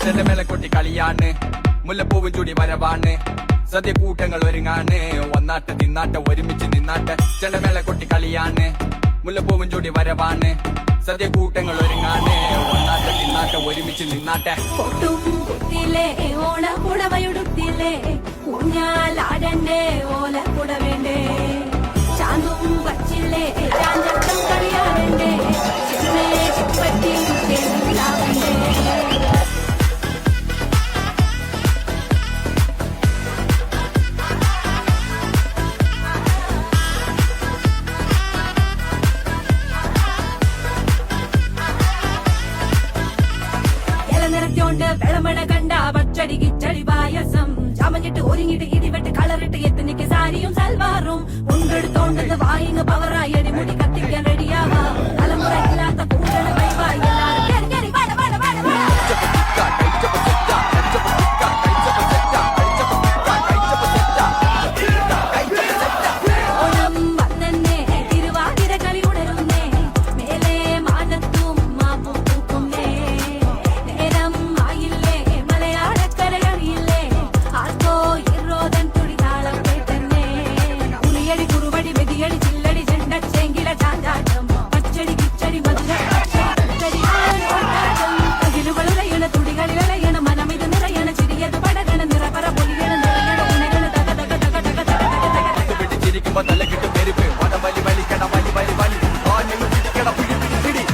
ചെണ്ടമേള കൊട്ടി കളിയാണ്, മുല്ലപ്പൂവും ചൂടി വരവാണ്, സദ്യ കൂട്ടങ്ങൾ ഒരുങ്ങാണ്, ഒന്നാട്ട് തിന്നാട്ട് ഒരുമിച്ച് നിന്നാട്ട്. ചെണ്ടമേള കൊട്ടി കളിയാണ്, മുല്ലപ്പൂവും ചൂടി വരവാണ്, സദ്യ കൂട്ടങ്ങൾ ഒരുങ്ങാണ്, ഒന്നാട്ട് തിന്നാട്ട് ഒരുമിച്ച് നിന്നാട്ടെ. പൊട്ടും കുത്തിയില്ലേ ഓണ കുടവയുടുത്തില്ലേ, ഊഞ്ഞാലാടണ്ടേ ഓല കുടവേണ്ടേ, ചാന്തും വച്ചില്ലേ ചാഞ്ചക്കം കളിയാടണ്ടേ, ചെന്നേ ചിപ്പറ്റി ചേർന്നാവണ്ടേ. നിറച്ചോണ്ട് വെളമണ കണ്ട പച്ചടി കിച്ചടി പായസം, ചാമഞ്ഞിട്ട് ഒരുങ്ങിട്ട് ഇടിവെട്ട് കളറിട്ട് എത്തനിക്ക് സാരിയും സൽവാറും, ഉണ്ടെടുത്തോണ്ടത് വായിങ് പവറായി അടിമുടി കത്തിക്കാൻ റെഡിയാവാ, തലമുറ ഇല്ലാത്ത കൂടണ വൈവായി എല്ലാരും കേറി കേറി വട വട വട വട. ഓണം വന്നേ തിരുവാതിര കളി ഉണരുന്നേ, മേലെ മാനത്തും മാപ്പും പൂക്കുന്നേ, നേരം ആയില്ലേ മലയാളക്കരയറിയില്ലേ, ആർക്കോ ഇറോദൻ തുടിതാളം കേട്ടന്നെ, ഉളിയടി കുറുവടി വെതിയടി ചില്ലടി ചെണ്ട ചെങ്കില ചാഞ്ചാട്ടം, പച്ചടി കിച്ചടി മധുര പച്ചടി ഓട്ടാട്ടം, അകിലുകളുറയണ തുടികളിലയണ മനമിത് നിറയണ ചിരിയത് പടകണ നിറപറ പൊലിയണ നിറയണ ഉണകണ തക തക തക തക തക തക. ചിരിക്കുമ്പോ തല കിട്ടും പെരുപ്പ്, വടവലി വലിക്കണ വലി വലി വലി, ആഞ്ഞു പിടിക്കണ പിടി പിടി പിടി.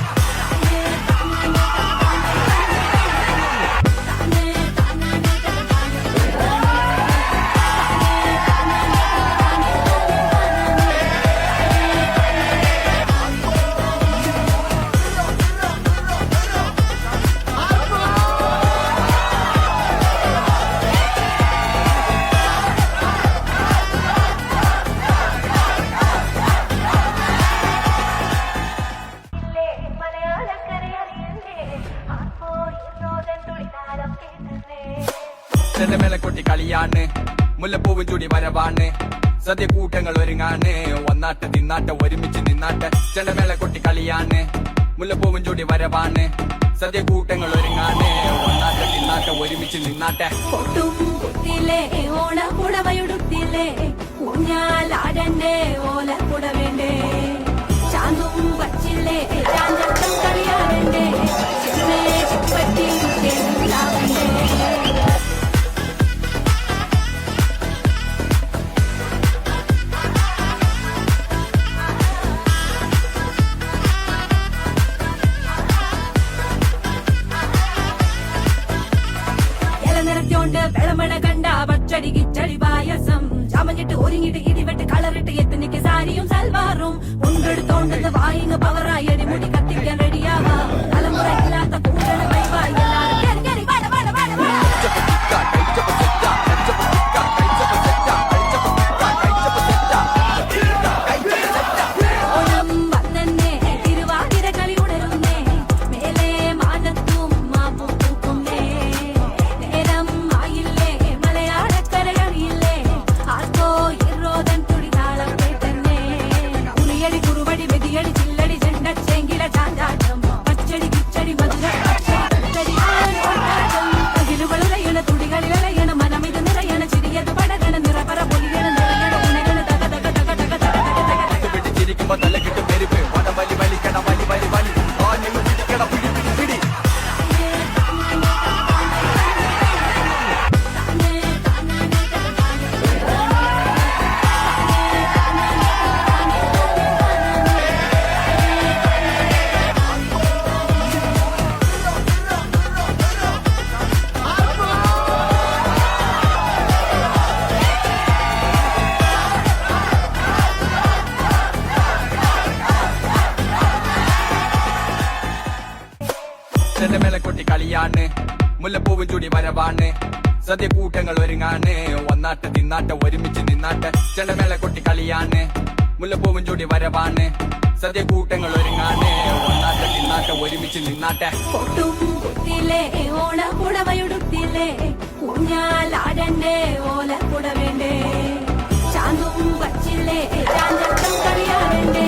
ചെണ്ടമേള കൊട്ടി കളിയാണ്, മുല്ലപ്പൂവും ചൂടി വരവാണ്, സദ്യ കൂട്ടങ്ങൾ ഒരുങ്ങാണ്, ഒന്നാട്ട് തിന്നാട്ട് ഒരുമിച്ച് നിന്നാട്ട്. ചെണ്ടമേള കൊട്ടി കളിയാണ്, മുല്ലപ്പൂവും ചൂടി വരവാണ്, സദ്യ കൂട്ടങ്ങൾ ഒരുങ്ങാണ്, ഒന്നാട്ട് തിന്നാട്ട് ഒരുമിച്ച് നിന്നാട്ടെ. പൊട്ടും കുത്തിയില്ലേ ഓണ കുടവയുടുത്തില്ലേ, ഊഞ്ഞാലാടണ്ടേ ഓല കുടവേണ്ടേ, ചാന്തും വച്ചില്ലേ ചാഞ്ചക്കം കളിയാടണ്ടേ, ചെന്നേ ചിപ്പറ്റി ചേർന്നാവണ്ടേ. നിറച്ചോണ്ട് വെളമണ കണ്ട പച്ചടി കിച്ചടി പായസം, ചാമഞ്ഞിട്ട് ഒരുങ്ങിട്ട് ഇടിവെട്ട് കളറിട്ട് എത്തനിക്ക് സാരിയും സൽവാറും, ഉണ്ടെടുത്തോണ്ടത് വായിങ് പവറായി അടിമുടി കത്തിക്കാൻ റെഡിയാവാ, തലമുറ ഇല്ലാത്ത കൂടണ വൈവായി എല്ലാരും കേറി കേറി വട വട വട വട. ഓണം വന്നേ തിരുവാതിര കളി ഉണരുന്നേ, മേലെ മാനത്തും മാപ്പും പൂക്കുന്നേ, നേരം ആയില്ലേ മലയാളക്കരയറിയില്ലേ, ആർക്കോ ഇറോദൻ തുടിതാളം കേട്ടന്നെ, ഉളിയടി കുറുവടി വെതിയടി ചില്ലടി ചെണ്ട ചെങ്കില ചാഞ്ചാട്ടം, പച്ചടി കിച്ചടി മധുര പച്ചടി ഓട്ടാട്ടം, അകിലുകളുറയണ തുടികളിലയണ മനമിത് നിറയണ ചിരിയത് പടകണ നിറപറ പൊലിയണ നിറയണ ഉണകണ തക തക തക തക തക തക. ചിരിക്കുമ്പോ തല കിട്ടും പെരുപ്പ്, വടവലി വലിക്കണ വലി വലി വലി, ആഞ്ഞു പിടിക്കണ പിടി പിടി പിടി. ചെണ്ടമേള കൊട്ടി കളിയാണ്, മുല്ലപ്പൂവും ചൂടി വരവാണ്, സദ്യ കൂട്ടങ്ങൾ ഒരുങ്ങാണ്, ഒന്നാട്ട് തിന്നാട്ട് ഒരുമിച്ച് നിന്നാട്ട്. ചെണ്ടമേള കൊട്ടി കളിയാണ്, മുല്ലപ്പൂവും ചൂടി വരവാണ്, സദ്യ കൂട്ടങ്ങൾ ഒരുങ്ങാണ്, ഒന്നാട്ട് തിന്നാട്ട് ഒരുമിച്ച് നിന്നാട്ടെ. പൊട്ടും കുത്തിയില്ലേ ഓണ കുടവയുടുത്തില്ലേ, ഊഞ്ഞാലാടണ്ടേ ഓല കുടവേണ്ടേ, ചാന്തും വച്ചില്ലേ ചാഞ്ചക്കം കളിയാടണ്ടേ,